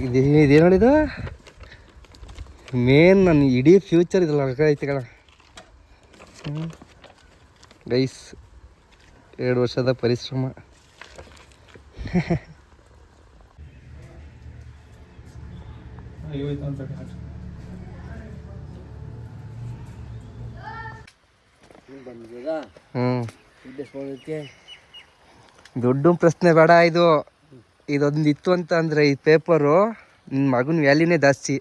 ಇದೇನು ಹೇಳಿದ ಮೇನ್ ನನ್ನ ಇಡೀ ಫ್ಯೂಚರ್ ಇದ್ರಲ್ಲಿ ಐತೆ ಕಣ ಗೈಸ್. 2 ವರ್ಷದ ಪರಿಶ್ರಮ. ದೊಡ್ಡ ಪ್ರಶ್ನೆ ಬೇಡ. ಇದೊಂದು ಇತ್ತು ಅಂತ ಅಂದರೆ ಈ ಪೇಪರು ನಿನ್ನ ಮಗನ ವ್ಯಾಲ್ಯೂನೇ ಜಾಸ್ತಿ.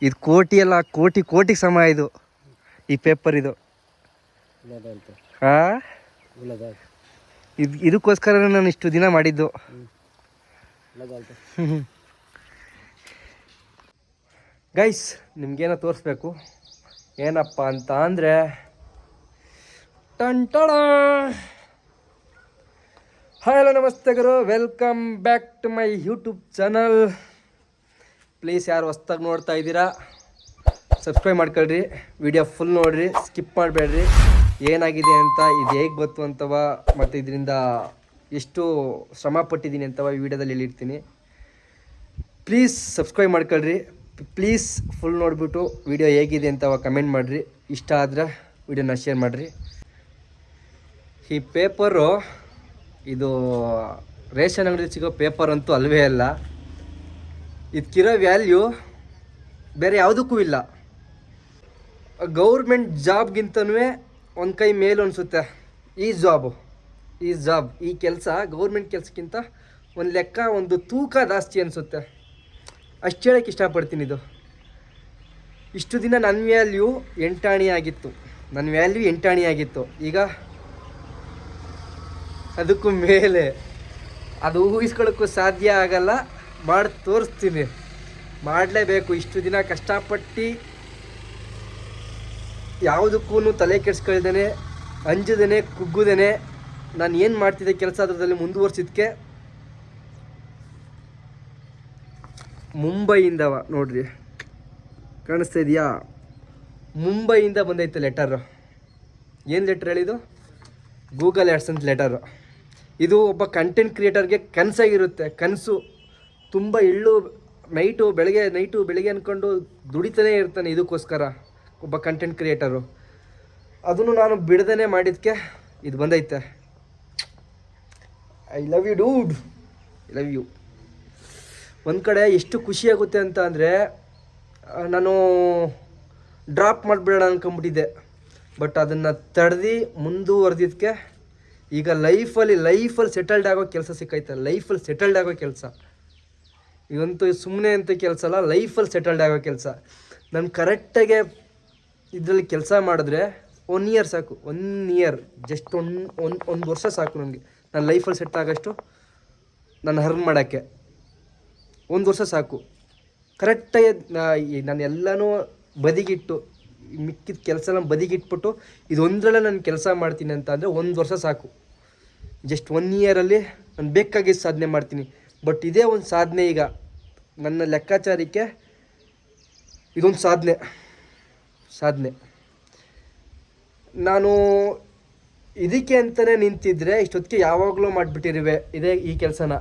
ಇದು ಕೋಟಿ ಅಲ್ಲ, ಕೋಟಿಗೆ ಸಮ ಇದು ಈ ಪೇಪರ್. ಇದು ಹಾಂ, ಇದಕ್ಕೋಸ್ಕರ ನಾನು ಇಷ್ಟು ದಿನ ಮಾಡಿದ್ದು. ಗೈಸ್, ನಿಮ್ಗೇನೋ ತೋರಿಸ್ಬೇಕು. ಏನಪ್ಪ ಅಂತ ಅಂದರೆ ಟಂಟಣ. ಹಾಯ್, ಹಲೋ, ನಮಸ್ತೆ ಗುರು. Welcome back to my YouTube channel. Please ಯಾರು ಹೊಸ್ದಾಗಿ ನೋಡ್ತಾ ಇದ್ದೀರಾ ಸಬ್ಸ್ಕ್ರೈಬ್ ಮಾಡ್ಕೊಳ್ರಿ. ವಿಡಿಯೋ ಫುಲ್ ನೋಡಿರಿ, ಸ್ಕಿಪ್ ಮಾಡಬೇಡ್ರಿ. ಏನಾಗಿದೆ ಅಂತ, ಇದು ಹೇಗೆ ಬಂತು ಅಂತವ, ಮತ್ತು ಇದರಿಂದ ಎಷ್ಟು ಶ್ರಮ ಪಟ್ಟಿದ್ದೀನಿ ಅಂತವ ಈ ವಿಡಿಯೋದಲ್ಲಿ ಹೇಳಿರ್ತೀನಿ. ಪ್ಲೀಸ್ ಸಬ್ಸ್ಕ್ರೈಬ್ ಮಾಡ್ಕೊಳ್ರಿ. ಪ್ಲೀಸ್ ಫುಲ್ ನೋಡಿಬಿಟ್ಟು ವಿಡಿಯೋ ಹೇಗಿದೆ ಅಂತವ ಕಮೆಂಟ್ ಮಾಡಿರಿ. ಇಷ್ಟ ಆದರೆ ವಿಡಿಯೋನ ಶೇರ್ ಮಾಡಿರಿ. ಈ ಪೇಪರು ಇದು ರೇಷನ್ ಅಂಗಡಿ ಸಿಗೋ ಪೇಪರ್ ಅಂತೂ ಅಲ್ವೇ ಅಲ್ಲ. ಇದಕ್ಕಿರೋ ವ್ಯಾಲ್ಯೂ ಬೇರೆ ಯಾವುದಕ್ಕೂ ಇಲ್ಲ. ಗೌರ್ಮೆಂಟ್ ಜಾಬ್ಗಿಂತನೂ ಒಂದು ಕೈ ಮೇಲು ಅನಿಸುತ್ತೆ ಈ ಜಾಬ್, ಈ ಕೆಲಸ ಗೌರ್ಮೆಂಟ್ ಕೆಲಸಕ್ಕಿಂತ ಒಂದು ಲೆಕ್ಕ, ಒಂದು ತೂಕ ಜಾಸ್ತಿ ಅನಿಸುತ್ತೆ. ಅಷ್ಟು ಹೇಳೋಕ್ಕೆ ಇಷ್ಟಪಡ್ತೀನಿ. ಇಷ್ಟು ದಿನ ನನ್ನ ವ್ಯಾಲ್ಯೂ 8 ಆಣೆ ಆಗಿತ್ತು. ಈಗ ಅದಕ್ಕೂ ಮೇಲೆ. ಅದು ಊಹಿಸ್ಕೊಳ್ಳೋಕ್ಕೂ ಸಾಧ್ಯ ಆಗಲ್ಲ. ಮಾಡಿ ತೋರಿಸ್ತೀನಿ. ಮಾಡಲೇಬೇಕು. ಇಷ್ಟು ದಿನ ಕಷ್ಟಪಟ್ಟು ಯಾವುದಕ್ಕೂ ತಲೆ ಕೆಡಿಸ್ಕೊಳ್ದೇನೆ, ಅಂಜದೇನೆ, ಕುಗ್ಗುದೇನೆ ನಾನು ಏನು ಮಾಡ್ತಿದ್ದೆ ಕೆಲಸ ಅದರಲ್ಲಿ ಮುಂದುವರ್ಸಿದ್ದಕ್ಕೆ ಮುಂಬೈಯಿಂದವ ನೋಡ್ರಿ, ಕಾಣಿಸ್ತಾ ಇದೆಯಾ? ಮುಂಬೈಯಿಂದ ಬಂದೈತೆ ಲೆಟರು. ಏನು ಲೆಟ್ರ್ ಹೇಳಿದು? ಗೂಗಲ್ ಆ್ಯಡ್ಸ್ ಅಂತ ಲೆಟರು. ಇದು ಒಬ್ಬ ಕಂಟೆಂಟ್ ಕ್ರಿಯೇಟರ್ಗೆ ಕನಸಾಗಿರುತ್ತೆ. ಕನಸು ತುಂಬ ಬೆಳಗ್ಗೆ ಅಂದ್ಕೊಂಡು ದುಡಿತಾನೇ ಇರ್ತಾನೆ ಇದಕ್ಕೋಸ್ಕರ ಒಬ್ಬ ಕಂಟೆಂಟ್ ಕ್ರಿಯೇಟರು. ಅದನ್ನು ನಾನು ಬಿಡದೇ ಮಾಡಿದ್ದಕ್ಕೆ ಇದು ಬಂದೈತೆ. I love you dude, I love you. ಒಂದು ಕಡೆ ಎಷ್ಟು ಖುಷಿಯಾಗುತ್ತೆ ಅಂತ ಅಂದರೆ, ನಾನು ಡ್ರಾಪ್ ಮಾಡಿಬಿಡೋಣ ಅಂದ್ಕೊಂಬಿಟ್ಟಿದ್ದೆ. ಬಟ್ ಅದನ್ನು ತಡೆದು ಮುಂದುವರೆದಿದ್ದಕ್ಕೆ ಈಗ ಲೈಫಲ್ಲಿ ಸೆಟಲ್ಡ್ ಆಗೋ ಕೆಲಸ ಸಿಕ್ಕೈತೆ. ಲೈಫಲ್ಲಿ ಸೆಟಲ್ಡ್ ಆಗೋ ಕೆಲಸ ಇದಂತೂ ಸುಮ್ಮನೆ ಅಂತ ಕೆಲಸ ಅಲ್ಲ, ಲೈಫಲ್ಲಿ ಸೆಟಲ್ಡ್ ಆಗೋ ಕೆಲಸ. ನಾನು ಕರೆಕ್ಟಾಗೆ ಇದರಲ್ಲಿ ಕೆಲಸ ಮಾಡಿದ್ರೆ 1 ಇಯರ್ ಸಾಕು. 1 ಇಯರ್, ಜಸ್ಟ್ ಒಂದು ವರ್ಷ ಸಾಕು ನನಗೆ ನನ್ನ ಲೈಫಲ್ಲಿ ಸೆಟ್ ಆಗೋಷ್ಟು ನಾನು ಅರ್ನ್ ಮಾಡೋಕ್ಕೆ. 1 ವರ್ಷ ಸಾಕು. ಕರೆಕ್ಟಾಗಿ ನಾನು ಎಲ್ಲನೂ ಬದಿಗಿಟ್ಟು, ಮಿಕ್ಕಿದ ಕೆಲಸನ ಬದಿಗಿಟ್ಬಿಟ್ಟು ಇದೊಂದರಲ್ಲೇ ನಾನು ಕೆಲಸ ಮಾಡ್ತೀನಿ ಅಂತ ಅಂದರೆ 1 ವರ್ಷ ಸಾಕು. ಜಸ್ಟ್ 1 ಇಯರಲ್ಲಿ ನಾನು ಬೇಕಾಗಿದ್ದು ಸಾಧನೆ ಮಾಡ್ತೀನಿ. ಬಟ್ ಇದೇ ಒಂದು ಸಾಧನೆ. ಈಗ ನನ್ನ ಲೆಕ್ಕಾಚಾರಕ್ಕೆ ಇದೊಂದು ಸಾಧನೆ. ನಾನು ಇದಕ್ಕೆ ಅಂತಲೇ ನಿಂತಿದ್ದರೆ ಇಷ್ಟೊತ್ತಿಗೆ ಯಾವಾಗಲೂ ಮಾಡಿಬಿಟ್ಟಿರುವೆ ಈ ಕೆಲಸನ.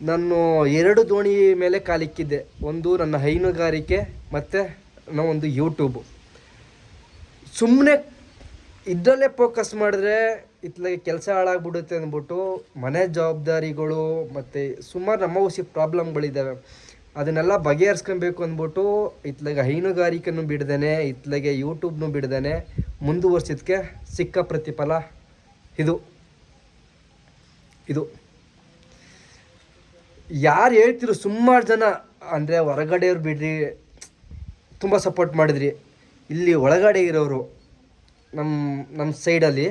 ನಾನು 2 ದೋಣಿ ಮೇಲೆ ಕಾಲಿಕ್ಕಿದ್ದೆ. ಒಂದು ನನ್ನ ಹೈನುಗಾರಿಕೆ ಮತ್ತು ಒಂದು ಯೂಟ್ಯೂಬು. ಸುಮ್ಮನೆ ಇದರಲ್ಲೇ ಫೋಕಸ್ ಮಾಡಿದ್ರೆ ಇತ್ಲಾಗೆ ಕೆಲಸ ಹಾಳಾಗ್ಬಿಡುತ್ತೆ ಅಂದ್ಬಿಟ್ಟು ಮನೆ ಜವಾಬ್ದಾರಿಗಳು ಮತ್ತು ಸುಮಾರು ನಮ್ಮವಸಿ ಪ್ರಾಬ್ಲಮ್ಗಳಿದ್ದಾವೆ. ಅದನ್ನೆಲ್ಲ ಬಗೆಹರಿಸ್ಕೊಬೇಕು ಅಂದ್ಬಿಟ್ಟು ಇತ್ಲಾಗೆ ಹೈನುಗಾರಿಕೆನೂ ಬಿಡ್ದೇನೆ, ಇತ್ಲಾಗೆ ಯೂಟ್ಯೂಬ್ನೂ ಬಿಡ್ದೇನೆ ಮುಂದುವರ್ಸಿದ್ದಕ್ಕೆ ಸಿಕ್ಕ ಪ್ರತಿಫಲ ಇದು. ಯಾರು ಹೇಳ್ತಿರು ಸುಮಾರು ಜನ ಅಂದರೆ ಹೊರಗಡೆಯವ್ರು ಬಿಡ್ರಿ, ತುಂಬ ಸಪೋರ್ಟ್ ಮಾಡಿದ್ರಿ. ಇಲ್ಲಿ ಒಳಗಡೆ ಇರೋರು ನಮ್ಮ ಸೈಡಲ್ಲಿ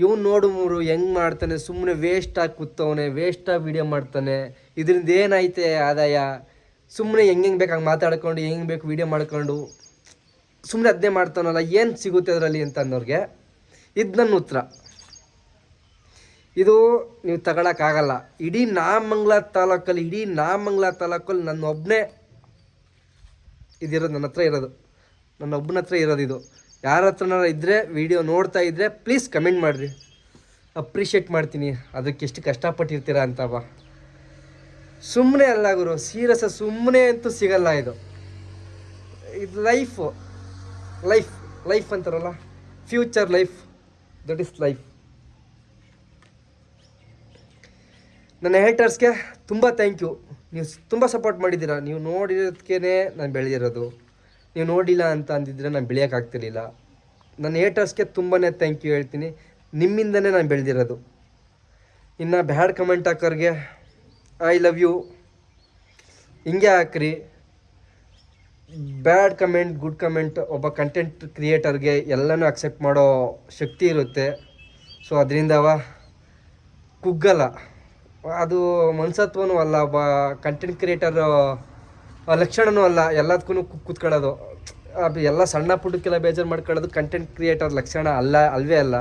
ಇವ್ನು ನೋಡು ಹೆಂಗೆ ಮಾಡ್ತಾನೆ, ಸುಮ್ಮನೆ ವೇಸ್ಟಾಗಿ ಕೂತವನೆ, ವೇಸ್ಟಾಗಿ ವೀಡಿಯೋ ಮಾಡ್ತಾನೆ, ಇದರಿಂದ ಏನೈತೆ ಆದಾಯ, ಸುಮ್ಮನೆ ಹೆಂಗೆ ಬೇಕು ಮಾತಾಡ್ಕೊಂಡು ಹೆಂಗೆ ಬೇಕು ವೀಡಿಯೋ ಮಾಡ್ಕೊಂಡು ಸುಮ್ಮನೆ ಅದನ್ನೇ ಮಾಡ್ತಾನಲ್ಲ, ಏನು ಸಿಗುತ್ತೆ ಅದರಲ್ಲಿ ಅಂತ ಅನ್ನೋರಿಗೆ ಇದು ನನ್ನ ಉತ್ತರ. ಇದು ನೀವು ತಗೊಳಕ್ಕಾಗಲ್ಲ. ಇಡೀ ನಾಮಂಗಲ ತಾಲೂಕಲ್ಲಿ ನನ್ನ ಒಬ್ಬನೇ ಇದಿರೋದು, ನನ್ನ ಒಬ್ಬನ ಹತ್ರ ಇರೋದು ಇದು. ಯಾರ ಹತ್ರನಾರ ಇದ್ದರೆ ವಿಡಿಯೋ ನೋಡ್ತಾ ಇದ್ದರೆ ಪ್ಲೀಸ್ ಕಮೆಂಟ್ ಮಾಡಿರಿ, ಅಪ್ರಿಷಿಯೇಟ್ ಮಾಡ್ತೀನಿ ಅದಕ್ಕೆ ಎಷ್ಟು ಕಷ್ಟಪಟ್ಟಿರ್ತೀರ ಅಂತವ. ಸುಮ್ಮನೆ ಅಲ್ಲ ಗುರು, ಸೀರಿಯಸ್ ಸುಮ್ಮನೆ ಅಂತೂ ಸಿಗಲ್ಲ ಇದು. ಇದು ಲೈಫು, ಲೈಫ್ ಲೈಫ್ ಅಂತಾರಲ್ಲ, future life, that is life. ನನ್ನ ಹೇಟರ್ಸ್ಗೆ ತುಂಬ ಥ್ಯಾಂಕ್ ಯು. ನೀವು ತುಂಬ ಸಪೋರ್ಟ್ ಮಾಡಿದ್ದೀರಾ. ನೀವು ನೋಡಿರೋದಕ್ಕೇ ನಾನು ಬೆಳೆದಿರೋದು. ನೀವು ನೋಡಿಲ್ಲ ಅಂತ ಅಂದಿದ್ರೆ ನಾನು ಬೆಳೆಯೋಕ್ಕಾಗ್ತಿರ್ಲಿಲ್ಲ. ನನ್ನ ಹೇಟರ್ಸ್ಗೆ ತುಂಬಾ ಥ್ಯಾಂಕ್ ಯು ಹೇಳ್ತೀನಿ. ನಿಮ್ಮಿಂದನೇ ನಾನು ಬೆಳೆದಿರೋದು. ಇನ್ನು ಬ್ಯಾಡ್ ಕಮೆಂಟ್ ಹಾಕೋರಿಗೆ ಐ ಲವ್ ಯು, ಹಿಂಗೆ ಹಾಕ್ರಿ. ಬ್ಯಾಡ್ ಕಮೆಂಟ್, ಗುಡ್ ಕಮೆಂಟ್, ಒಬ್ಬ ಕಂಟೆಂಟ್ ಕ್ರಿಯೇಟರ್ಗೆ ಎಲ್ಲನೂ ಅಕ್ಸೆಪ್ಟ್ ಮಾಡೋ ಶಕ್ತಿ ಇರುತ್ತೆ. ಸೊ ಅದರಿಂದ ಕುಗ್ಗಲ್ಲ. ಅದು ಮನಸತ್ವನೂ ಅಲ್ಲ, ಒಬ್ಬ ಕಂಟೆಂಟ್ ಕ್ರಿಯೇಟರ್ ಲಕ್ಷಣವೂ ಅಲ್ಲ. ಎಲ್ಲದಕ್ಕೂ ಕೂತ್ಕೊಳ್ಳೋದು, ಅದು ಎಲ್ಲ ಸಣ್ಣ ಪುಟ್ಟಕ್ಕೆಲ್ಲ ಬೇಜಾರು ಮಾಡ್ಕೊಳ್ಳೋದು ಕಂಟೆಂಟ್ ಕ್ರಿಯೇಟರ್ ಲಕ್ಷಣ ಅಲ್ವೇ ಅಲ್ಲ.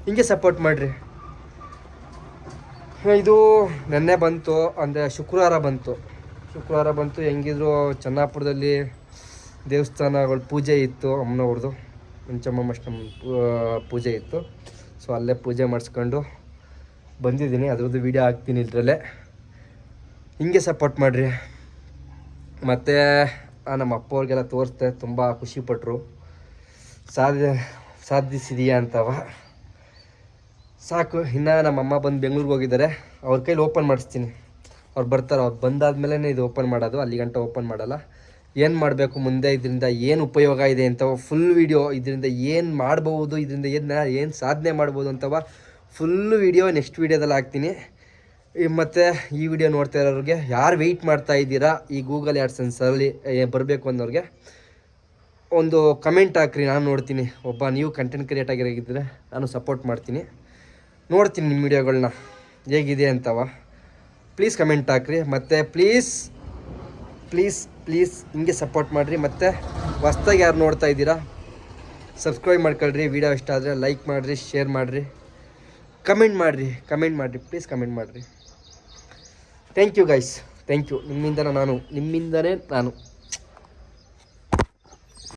ಹಿಂಗೆ ಸಪೋರ್ಟ್ ಮಾಡಿರಿ. ಇದು ನೆನ್ನೆ ಬಂತು, ಅಂದರೆ ಶುಕ್ರವಾರ ಬಂತು. ಹೆಂಗಿದ್ರು ಚೆನ್ನಾಪುರದಲ್ಲಿ ದೇವಸ್ಥಾನಗಳು ಪೂಜೆ ಇತ್ತು, ಅಮ್ಮನವ್ರದ್ದು ಮಂಚಮ್ಮ ಪೂಜೆ ಇತ್ತು. ಸೊ ಅಲ್ಲೇ ಪೂಜೆ ಮಾಡಿಸ್ಕೊಂಡು ಬಂದಿದ್ದೀನಿ. ಅದ್ರದ್ದು ವೀಡಿಯೋ ಹಾಕ್ತೀನಿ ಇದರಲ್ಲೇ. ಹಿಂಗೆ ಸಪೋರ್ಟ್ ಮಾಡಿರಿ. ಮತ್ತು ನಮ್ಮ ಅಪ್ಪ ಅವ್ರಿಗೆಲ್ಲ ತೋರಿಸ್ದೆ, ತುಂಬ ಖುಷಿಪಟ್ಟರು. ಸಾಧಿಸಿದೀಯಾ ಅಂತವ. ಸಾಕು. ಇನ್ನು ನಮ್ಮಮ್ಮ ಬಂದು ಬೆಂಗ್ಳೂರಿಗೆ ಹೋಗಿದ್ದಾರೆ. ಅವ್ರ ಕೈಲಿ ಓಪನ್ ಮಾಡಿಸ್ತೀನಿ. ಅವ್ರು ಬರ್ತಾರೆ. ಅವ್ರು ಬಂದಾದ್ಮೇಲೆ ಇದು ಓಪನ್ ಮಾಡೋದು, ಅಲ್ಲಿ ಗಂಟ ಓಪನ್ ಮಾಡಲ್ಲ. ಏನು ಮಾಡಬೇಕು ಮುಂದೆ, ಇದರಿಂದ ಏನು ಉಪಯೋಗ ಇದೆ ಅಂತ ಫುಲ್ ವೀಡಿಯೋ, ಇದರಿಂದ ಏನು ಮಾಡ್ಬೋದು, ಇದರಿಂದ ಏನು ಸಾಧನೆ ಮಾಡ್ಬೋದು ಅಂತವ ಫುಲ್ಲು ವೀಡಿಯೋ ನೆಕ್ಸ್ಟ್ ವೀಡಿಯೋದಲ್ಲಿ ಹಾಕ್ತೀನಿ. ಮತ್ತು ಈ ವಿಡಿಯೋ ನೋಡ್ತಾ ಇರೋರಿಗೆ ಯಾರು ವೆಯ್ಟ್ ಮಾಡ್ತಾ ಇದ್ದೀರಾ ಈ ಗೂಗಲ್ ಆ್ಯಡ್ಸೆನ್ಸಲ್ಲಿ ಬರಬೇಕು ಅನ್ನೋರಿಗೆ ಒಂದು ಕಮೆಂಟ್ ಹಾಕ್ರಿ. ನಾನು ನೋಡ್ತೀನಿ. ಒಬ್ಬ ನೀವು ಕಂಟೆಂಟ್ ಕ್ರಿಯೇಟ್ ಆಗಿರೋಗಿದ್ದರೆ ನಾನು ಸಪೋರ್ಟ್ ಮಾಡ್ತೀನಿ, ನೋಡ್ತೀನಿ ನಿಮ್ಮ ವೀಡಿಯೋಗಳನ್ನ ಹೇಗಿದೆ ಅಂತವ. ಪ್ಲೀಸ್ ಕಮೆಂಟ್ ಹಾಕ್ರಿ. ಮತ್ತು ಪ್ಲೀಸ್ ಹಿಂಗೆ ಸಪೋರ್ಟ್ ಮಾಡಿರಿ. ಮತ್ತು ಹೊಸ್ದಾಗಿ ಯಾರು ನೋಡ್ತಾ ಇದ್ದೀರಾ ಸಬ್ಸ್ಕ್ರೈಬ್ ಮಾಡ್ಕೊಳ್ರಿ. ವೀಡಿಯೋ ಇಷ್ಟ ಆದರೆ ಲೈಕ್ ಮಾಡಿರಿ, ಶೇರ್ ಮಾಡಿರಿ, ಕಮೆಂಟ್ ಮಾಡಿರಿ. ಪ್ಲೀಸ್ ಕಮೆಂಟ್ ಮಾಡಿರಿ. Thank you guys, thank you. ನಿಮ್ಮಿಂದನೇ ನಾನು